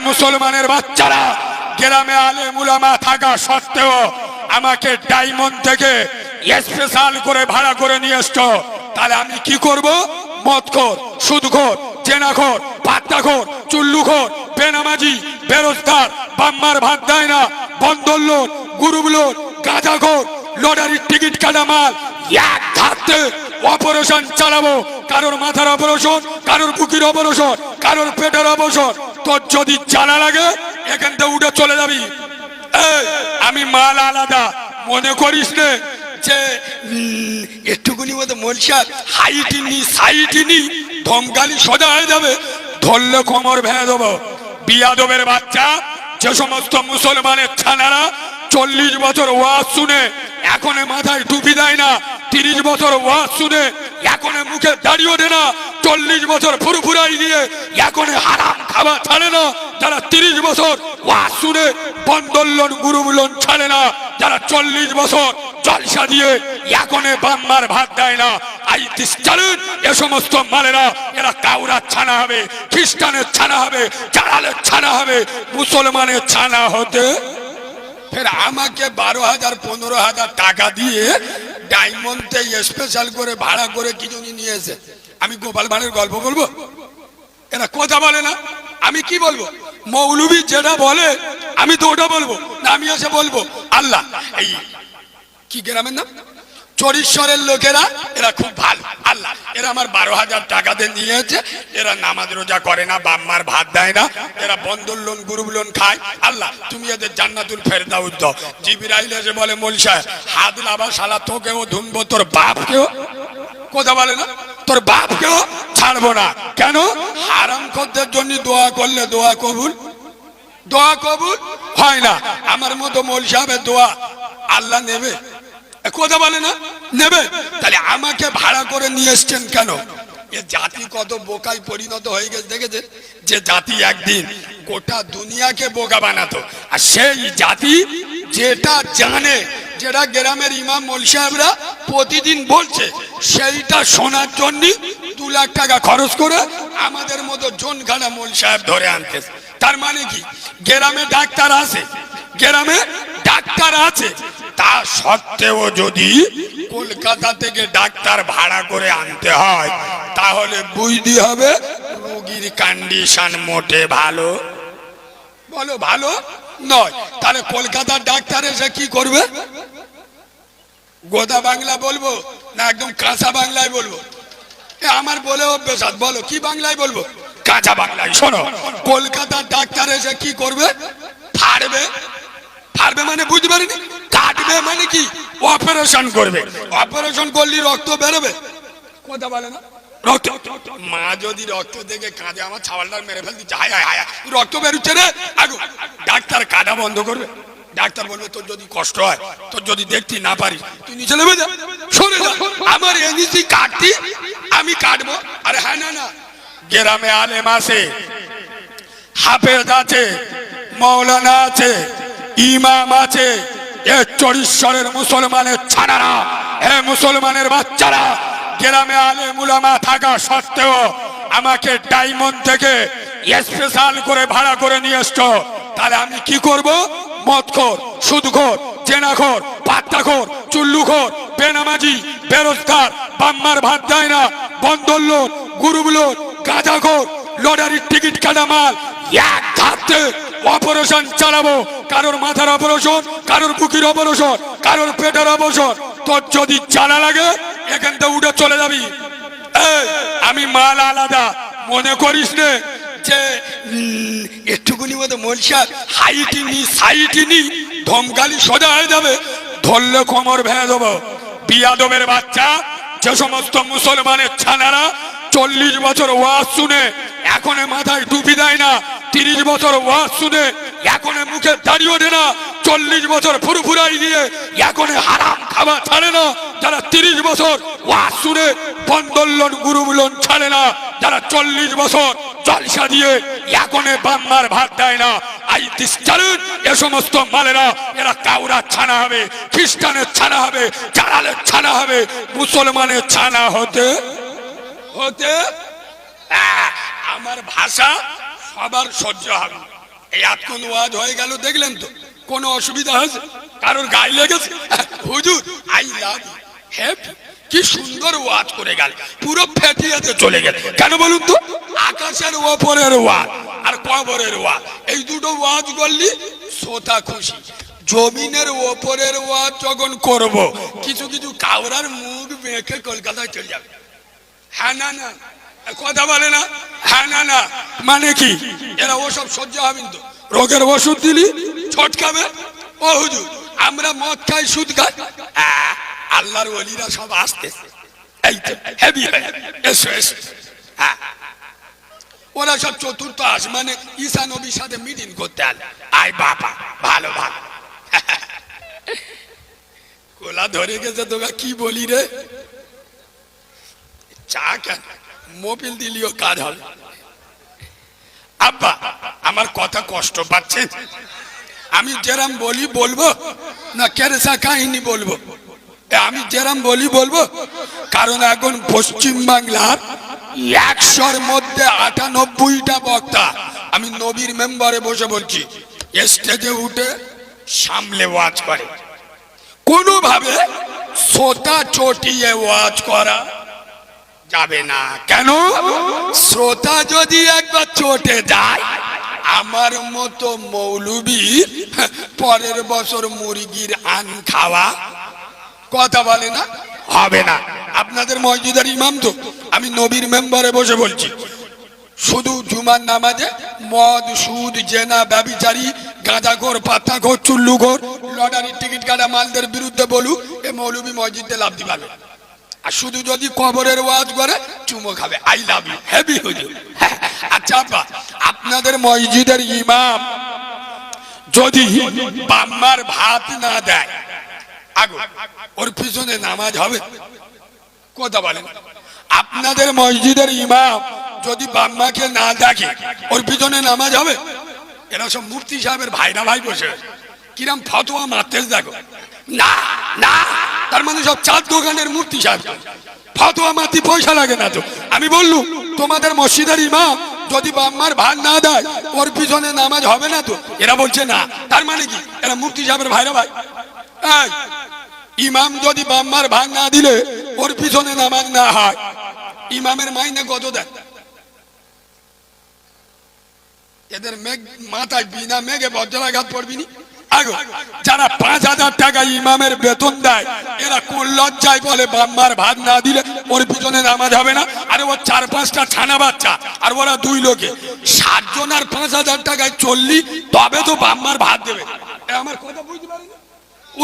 মুসলমানের বাচ্চারা, গ্রামে আলেম উলামা থাকা সত্ত্বেও আমাকে ডায়মন্ড থেকে স্পেশাল করে ভাড়া করে নিয়ে এসছো, তাহলে আমি কি করব? মদখোর, সুদখোর, জেনাখোর, পাত্তাখোর, চুল্লুখোর, বেনামাজি, বেরোজগার, বাম্মার ভাত দেয় না, বন্দর লোড, গ্রুপ লোড, গাঁজাখোর, লটারির টিকিট কাটা মাল এক ধাতে অপারেশন চালাবো। কারোর মাথার অপারেশন, কারোর বুকের অপারেশন, কারোর পেটের অপারেশন। তোর যদি জানা লাগে এখান থেকে উঠে চলে যাবি। আমি মাল আলাদা, মনে করিস নে যে একটুকুনি মতো মনসা হাইটিনি সাইটিনি ধমকালি সোজা হয়ে যাবে, ধরলে কোমর ভেঙে দেবো। বিয়াদবের বাচ্চা, যে সমস্ত মুসলমানের ছানারা 40 বছর ওয়াজ শুনে এখনো মাথায় টুপি দেয় না, 30 বছর ওয়াজ শুনে এখনো মুখে দাড়িও দেয় না, 40 বছর ফুরফুরাই দিয়ে এখনো হারাম খাবার ছাড়ে না, যারা 30 বছর ওয়াজ শুনে বন্দর লোন গ্রুপ লোন ছাড়ে না, যারা 40 বছর জলসা দিয়ে এখনো বাম্মার ভাত দেয় না, এ সমস্ত মালেরা এরা কাউরার ছানা হবে, খ্রিস্টানের ছানা হবে, জালালের ছানা হবে, মুসলমানের ছানা হতে ফের আমাকে 12,000 15,000 টাকা দিয়ে ডায়মন্ডে স্পেশাল করে ভাড়া করে কি জন্য নিয়েছে। আমি গোপাল ভাঁড়ের গল্প বলবো? এরা কথা বলে না, আমি কি বলবো? মৌলবী যেটা বলে আমি তো ওটা বলবো না, আমি এসে বলবো আল্লাহ। এই কি গ্রামের নাম? চরিশ্বরের লোকেরা, এরা খুব ভালো। আল্লাহ, এরা আমার 12,000 টাকা দিয়ে নিয়েছে, এরা নামাজ রোজা করে না, বাম্মার ভাত দেয় না, এরা বন্দর লোন গ্রুপ লোন খায়। আল্লাহ, তুমি এদের জান্নাতুল ফেরদাউস দাও। জিবরাইল এসে বলে মৌলসা হাত লাবা শালা, তোকেও ধুনবো, তোর বাপকেও। কথা বলে না, তোর বাপকেও ছাড়বো না। কেন? হারামখোরদের জন্য দোয়া করলে দোয়া কবুল, দোয়া কবুল হয় না। আমার মতো মৌল সাহেবের দোয়া আল্লাহ নেবে? কথা বলে না, নেবে। তাহলে আমাকে ভাড়া করে নিয়ে এসছেন কেন? এ জাতি কত বোকায় পরিণত হয়ে গেছে দেখেছে? যে জাতি একদিন গোটা দুনিয়াকে বোকা বানাতো, আর সেই জাতি যেটা জানে, যেটা গ্রামের ইমাম মৌল সাহেবরা প্রতিদিন বলছে, সেইটা শোনার জন্য 2 লাখ টাকা খরচ করে আমাদের মতো জনখানা মৌল সাহেব ধরে আনতেছে। তার মানে কি? গ্রামে ডাক্তার আছে, গ্রামে ডাক্তার আছে, তা সত্ত্বেও যদি কলকাতা থেকে ডাক্তার ভাড়া করে আনতে হয়, তাহলে বুঝতে হবে রোগীর কন্ডিশন মোটে ভালো, বলো ভালো নয়। তাহলে কলকাতার ডাক্তার এসে কি করবে? গোদা বাংলা বলবো না একদম কাঁচা বাংলায় বলবো? আমার বলে অভ্যেস, বলো কি বাংলায় বলবো? কাঁচা বাংলায়। শোনো, কলকাতার ডাক্তার এসে কি করবে? ফাড়বে। ফাড়বে মানে বুঝতে পারিনি? কাটবে মানে কি? অপারেশন করবে। অপারেশন করলে রক্ত বেরোবে। কথা বলে না, রক্ত। মা যদি রক্ত দেখে কাঁদে, আমার ছাওয়ালটা মেরে ফেল দিচ্ছে, হায় হায় হায় রক্ত বেরোচ্ছে রে, আগু ডাক্তার কাটা বন্ধ করবে। ডাক্তার বলবে তোর যদি কষ্ট হয়, তোর যদি দেখতে না পারিস, তুই নিচে নেমে যা, সরে যা, আমার এনইসি কাটতি, আমি কাটবো। আরে হ্যাঁ, না না, গ্রামে আলেম আছে, হাফেজ আছে, মৌলানা আছে, ইমাম আছে, এ চরিশ্বরের মুসলমানের ছানারা, এ মুসলমানের বাচ্চারা, গ্রামে আলেম উলামা থাকা সত্ত্বেও আমাকে ডায়মন্ড থেকে স্পেশাল করে ভাড়া করে নিয়ে এসছো, তাহলে আমি কি করব? মদখোর, সুদখোর, জেনাখোর, পাত্তাখোর, চুল্লুখোর, বেনামাজি, বেরোজগার, বাম্মার ভাত দেয় না, বন্দর লোড, গ্রুপ লোড, গাঁজাখোর, লটারির টিকিট কাটা মাল এক ধাতে অপারেশন চালাবো। কারোর মাথার অপারেশন, কারোর বুকের অপারেশন, কারোর পেটের অপারেশন। তোর যদি জানা লাগে এখান থেকে উঠে চলে যাবি। আমি মাল আলাদা, মনে করিস নে যে একটুকুনি মতো মনসা হাইটিনি সাইটিনি ধমকালি সোজা হয়ে যাবে, ধরলে কোমর ভেঙে দেবো। বিয়াদবের বাচ্চা, যে সমস্ত মুসলমানের ছানারা 40 বছর ওয়াজ শুনে এখনো মাথায় টুপি দেয় না, 30 বছর ওয়াজ শুনে এখনো মুখে দাড়িও দেয় না, 40 বছর ফুরফুরাই দিয়ে এখনো হারাম খাবার ছাড়ে না, যারা 30 বছর ওয়াজ শুনে বন্দর লোন গ্রুপ লোন ছাড়ে না, যারা 40 বছর জলসা দিয়ে এখনো বাম্মার ভাত দেয় না, এ সমস্ত মালেরা এরা কাউরার ছানা হবে, খ্রিস্টানের ছানা হবে, জালালের ছানা হবে, মুসলমানের ছানা হতে হতে আমার ভাষা সবার সহ্য হবে। এই এতক্ষণ ওয়াজ হয়ে গেল, দেখলেন তো কোনো অসুবিধা হয়েছে? কারোর গায়ে লেগেছে? হুজুর আই লাভ হ্যাপি, কি সুন্দর ওয়াজ করে গেল, পুরো ফেটিয়েতে চলে গেল। কেন বলুন তো? আকাশের ওপরের ওয়াজ আর কবরের ওয়াজ, এই দুটো ওয়াজ করলি শ্রোতা খুশি। জমিনের ওপরের ওয়াজ যখন করব, কিছু কিছু কাউরার মুখ বেঁকে কলকাতায় চলে যাবে। হ্যাঁ না না কথা বলে না, হ্যাঁ না না মানে কি? এরা ওসব সহ্য হবে তো? রোগের ওষুধ দিলি ছটকাবে। ও হুজুর আমরা মদ খাই, সুদ খাই, আল্লাহর ওলিরা সব আসতে এই তো হেভি এসো এসো। হ্যাঁ ওরা সব চতুর্থ আসমানে ঈসা নবীর সাথে মিটিং করতে আল। আয় বাবা ভালো ভালো। কোলা ধরে গেছে তোকে কি বলি রে? চা কেন মোবিল দিলিও কাজ হবে। আব্বা আমার কথা কষ্ট পাচ্ছে? আমি যেরাম বলি বলবো না কেরেসা কাহিনী বলবো? আমি যেরাম বলি বলবো, কারণ এখন পশ্চিম বাংলার 100-র মধ্যে 98টা বক্তা আমি নবীর মেম্বারে বসে বলছি, স্টেজে উঠে সামলে ওয়াজ করে। কোনোভাবে শ্রোতা চটিয়ে ওয়াজ করা যাবে না। কেন? শ্রোতা যদি একবার চটে যায়, আমার মতো মৌলবীর পরের বছর মুরগির আন খাওয়া, কথা বলে না, হবে না। আপনাদের মসজিদের ইমাম তো, আমি নবীর মেম্বারে বসে বলছি, শুধু জুমার নামাজে মদ সুদ জেনা ব্যভিচারী গাঁজাখোর পাত্তাখোর চুল্লুখোর লটারির টিকিট কাটা মালদের বিরুদ্ধে বলুক, এ মৌলবী মসজিদে লাভ দিবে। আর শুধু যদি কবরের ওয়াজ করে চুমো খাবে। আই লাভ ইউ হেভি হুজুর। আচ্ছা আপা, আপনাদের মসজিদের ইমাম যদি বাম্মার ভাত না দেয়, আগো ওর পিছনে নামাজ হবে? কথা বলেন। আপনাদের মসজিদের ইমাম যদি বাম্মাকে না দেখে, ওর পিছনে নামাজ হবে? এরা সব মুফতি সাহেবের ভাইরা ভাই বসে কিরাম ফতোয়া মারতে দেখো। না না, তার মানে সব চাঁদ দোকানের মূর্তি সাহেব, ফতোয়া মারতে পয়সা লাগে না তো। আমি বললুম তোমাদের মসজিদের ইমাম যদি বাম্মার ভাত না দেয়, ওর পিছনে নামাজ হবে না তো? এরা বলছে না। তার মানে কি? এরা মুফতি সাহেবের ভাইরা ভাই। ইমাম যদি বাম্মার ভাত না দিলে ওর পিছনে নামাজ না হয়, ইমামের মাইনে কত দেয়? এদের মাথায় বিনা মেঘে বজ্রাঘাত পড়বি নি? আগো যারা 5000 টাকা ইমামের বেতন দেয়, এরা কোন লজ্জায় বলে বাম্মার ভাত না দিলে ওর পিছনে নামাজ হবে না? আরে ওর 4-5টা ছানা বাচ্চা আর ওরা 2 লোকে 7 জন আর 5000 টাকায় চললি তবে তো বাম্মার ভাত দেবে। আমার কথা বুঝতে পারি না?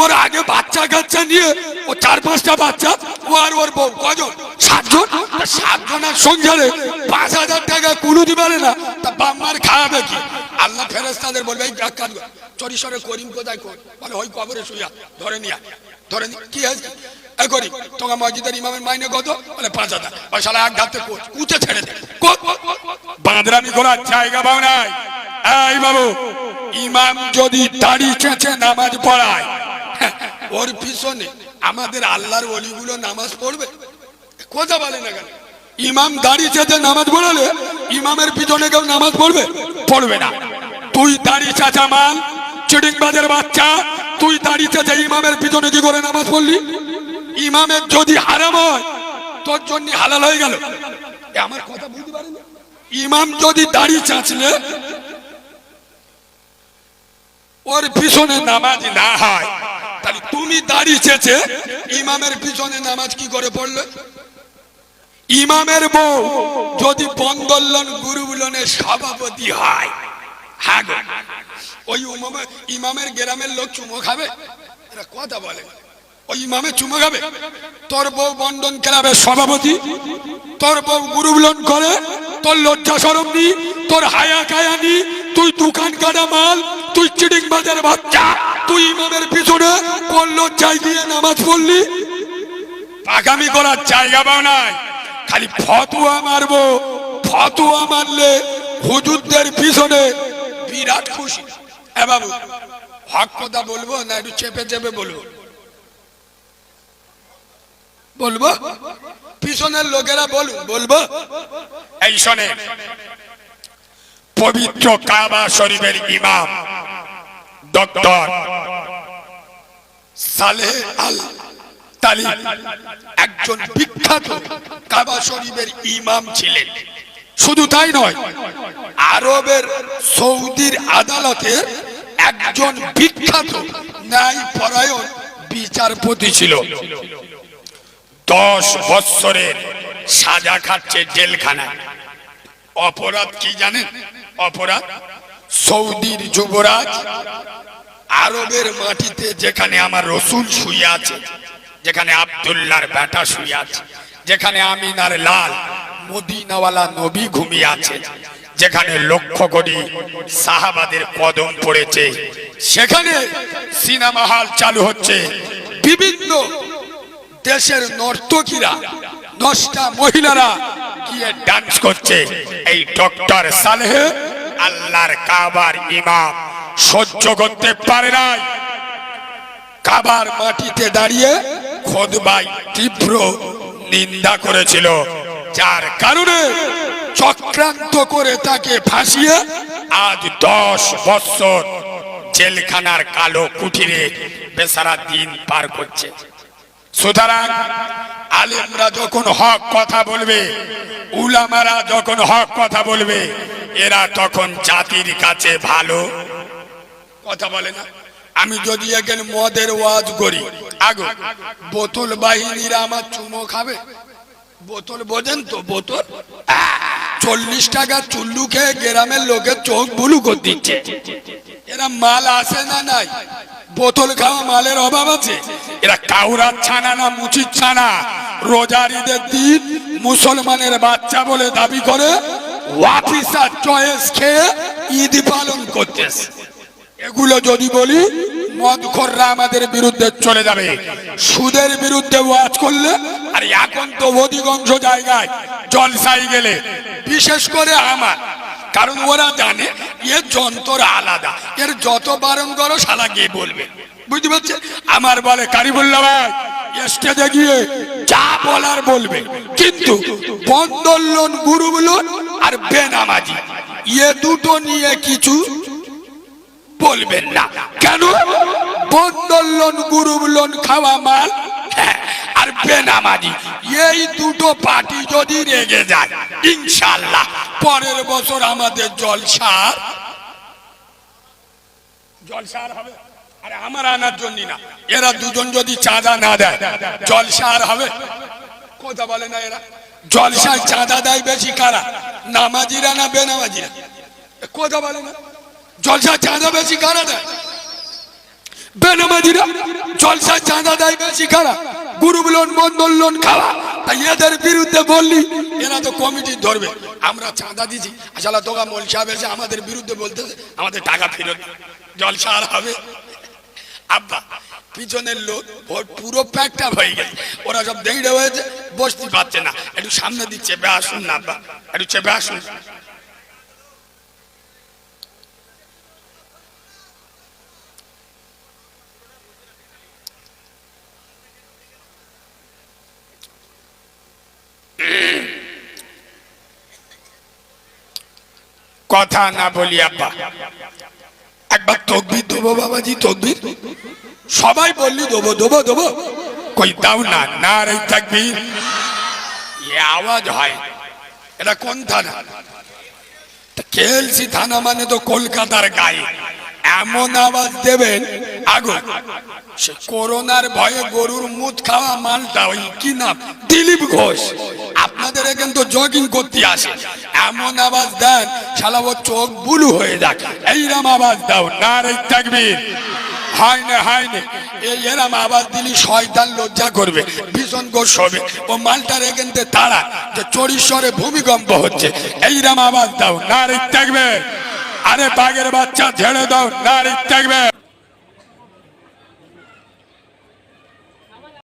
ওর আগে বাচ্চা কাচ্চা নিয়ে ও 4-5টা বাচ্চা, ও আর ওর বউ কজন? 7 জন। 7 জনের সংসারে 5000 টাকা কুলু দিবে না, তা বাম্মার খাওয়াবে কি? আল্লাহ ফেরেশতাদের বলবে এই কাজ চরিশরে করিম কোথায় কর, বলে ওই কবরে শুইয়া ধরে নিয়া ধরে নি কি আছে এই করি। তোমার মসজিদের ইমামের মাইনে কত? বলে 5000। ওই শালা এক ধাতে কুচে ছেড়ে দে। বাঁদরামি করার জায়গা পাও নাই। এই বাবু, ইমাম যদি দাড়ি চেঁচে নামাজ পড়ায়, ওর পিছনে আমাদের আল্লাহর ওলিগুলো নামাজ পড়বে? কথা বলে না কেন? ইমাম দাড়ি চেঁচে নামাজ পড়ালে ইমামের পিছনে কেউ নামাজ পড়বে? পড়বে না। তুই দাড়ি চাচা মাল চিটিংবাজের বাচ্চা, তুই দাড়ি চেঁচে ইমামের পিছনে কি করে নামাজ পড়লি? ইমামের যদি হারাম হয় তোর জন্য হালাল হয়ে গেল। আমার কথা বুঝতে পারি না? ইমাম যদি দাড়ি চাঁচলে ওর পিছনে নামাজ না হয়, তাহলে তুমি দাড়ি চেঁচে ইমামের পিছনে নামাজ কি করে পড়লে? ইমামের বউ যদি বন্দোলন গুরুবুলনের সভাপতি হয়, হ্যাঁ গো, ওই ইমামের গ্রামের লোক চুমো খাবে? এরা কথা বলে। ওই ইমামে চুমো খাবে? তোর বউ বন্ধন ক্লাবের সভাপতি, তোর বউ গুরুবুলন করে, তোর লজ্জা শরম নি, তোর হায়া কায়া নি, তুই দোকান কাটা মাল, তুই চিটিং বাজার বাচ্চা, তুই ইমামের পিছনে কোন লজ্জায় দিয়ে নামাজ পড়লি? পাগামি করার জায়গা পাও নাই, খালি ফতোয়া মারবো। ফতোয়া মারলে হুজুরদের পিছনে বিরাট খুশি। এ বাবু, হক কথা বলবো না একটু চেপে চেপে বলবো? বলবো? পিছনের লোকেরা বলুন, বলবো? এই শোনে, পবিত্র কাবা শরীফের ইমাম ডক্টর সালেহ আল তালিব একজন বিখ্যাত কাবা শরীফের ইমাম ছিলেন। শুধু তাই নয়, আরবের সৌদির আদালতে একজন বিখ্যাত ন্যায়পরায়ণ বিচারপতি ছিল। 10 বছরের সাজা খাচ্ছে জেলখানায়। অপরাধ কি জানেন? অপরাধ সৌদির যুবরাজ আরবের মাটিতে যেখানে আমার রসুল শুয়ে আছে, যেখানে আব্দুল্লাহর বেটা শুয়ে আছে, যেখানে আমিনার লাল মদিনাওয়ালা নবী ঘুমিয়ে আছে, যেখানে লক্ষ কোটি সাহাবাদের কদম পড়েছে, সেখানে সিনেমা হল চালু হচ্ছে। বিভিন্ন দেশের নর্তকীরা 10টা মহিলারা গিয়ে ডান্স করছে। এই ডক্টর সালেহ আল্লাহর কাবার ইমাম সহ্য করতে পারে নাই। কাবার মাটিতে দাঁড়িয়ে খুতবায় তীব্র নিন্দা করেছিল, যার কারণে চক্রান্ত করে তাকে ফাঁসিয়ে আজ 10 বছর জেলখানার কালো কুঠিরে বেচারা দিন পার করছে। সুতরাং আলেমরা যখন হক কথা বলবে, উলামারা যখন হক কথা বলবে, এরা তখন জাতির কাছে ভালো কথা বলে না। আমি যদি এখন মদের ওয়াজ করি, আগো বোতল বাহিনীরা আমার চুমো খাবে। বোতল বোঝেন তো? বোতল 40 টাকা চুল্লু খেয়ে গ্রামের লোকের চোখ বুলু করে দিচ্ছে। এরা মাল আসে না নাই? বোতল খাওয়া মালের অভাব আছে? এরা কাউরার ছানা না মুচির ছানা? রোজার ঈদের দিন মুসলমানের বাচ্চা বলে দাবি করে ওয়াফিসার চয়েস খেয়ে ঈদ পালন করতেছে। এগুলো যদি বলি মদখোররা আমাদের বিরুদ্ধে চলে যাবে। সুদের বিরুদ্ধে ওয়াজ করলে, আর এখন তো অধিকাংশ জায়গায় জলসাই গেলে, বিশেষ করে আমার, কারণ ওরা জানে এর যন্ত্র আলাদা, এর যত বারণ করো শালা গিয়ে বলবে, বুঝতে পারছে? আমার বলে কারিবুল্লাহ ভাই স্টেজে গিয়ে যা বলার বলবে, কিন্তু বন্ধন লোন, গ্রুপ লোন আর বেনামাজি এ দুটো নিয়ে কিছু বলবেন না। কেন? বন্ধন লোন, গ্রুপ লোন খাওয়া মাল আর বেনামাজি, এই দুটো পার্টি যদি রেগে যায়, ইনশাআল্লাহ পরের বছর আমাদের জলসার হবে। আরে আমার আনার জন্য না, এরা দুজন যদি চাঁদা না দেয় জলসা আর হবে? কথা বলে না এরা? জলসায় চাঁদা দেয় বেশি কারা, নামাজিরা না বেনামাজিরা? কথা বলে না? জলসায় চাঁদা বেশি কারা দেয়? বেনামাজিরা। জলসায় চাঁদা দেয় বেশি কারা? গ্রুপ লোন, বন্ধন লোন খাওয়া। তাই এদের বিরুদ্ধে বললি এরা তো কমিটি ধরবে, আমরা চাঁদা দিছি, আসলে তোকা মোল সাহেব এসে আমাদের বিরুদ্ধে বলতেছে আমাদের টাকা ফেরত। জলসা আর হবে? আব্বা পিছনের লোক পুরো প্যাকটা হয়ে গেছে, ওরা সব দেড়ে হয়েছে, বসতে পারছে না, একটু সামনে দিচ্ছে, চেপে আসুন না আব্বা, একটু চেপে আসুন। কথা না বলি আব্বা, একবার তকবীর দেবো বাবাজি, তকবীর সবাই বললি দেবো দেবো দেবো, কই দাও না, না রে তাকবীর। এ আওয়াজ হয়, এটা কোন থানা? কেএলসি থানা মানে তো কলকাতার গায়ে। এমন আওয়াজ দেবেন, আগো সে করোনার ভয়ে গরুর মুখ খাওয়া মালটা, ওই কি নাম, দিলীপ ঘোষ, আপনাদের এখানে তো জগিং করতে আসে, এমন আওয়াজ দেন শালা ও চোখ বুলু হয়ে যায়। এইরকম আওয়াজ দাও, নারে তাকবীর। হয় না, হয় না, এই এরম আওয়াজ দিলি শয়তান লজ্জা করবে, ভীষণ গোস হবে, ও মালটার এখান থেকে তারা যে চরিশ্বরে ভূমিকম্প হচ্ছে। এইরকম আওয়াজ দাও, নারে তাকবীর। আরে বাঘের বাচ্চা ঝেড়ে দাও, নারে তাকবীর।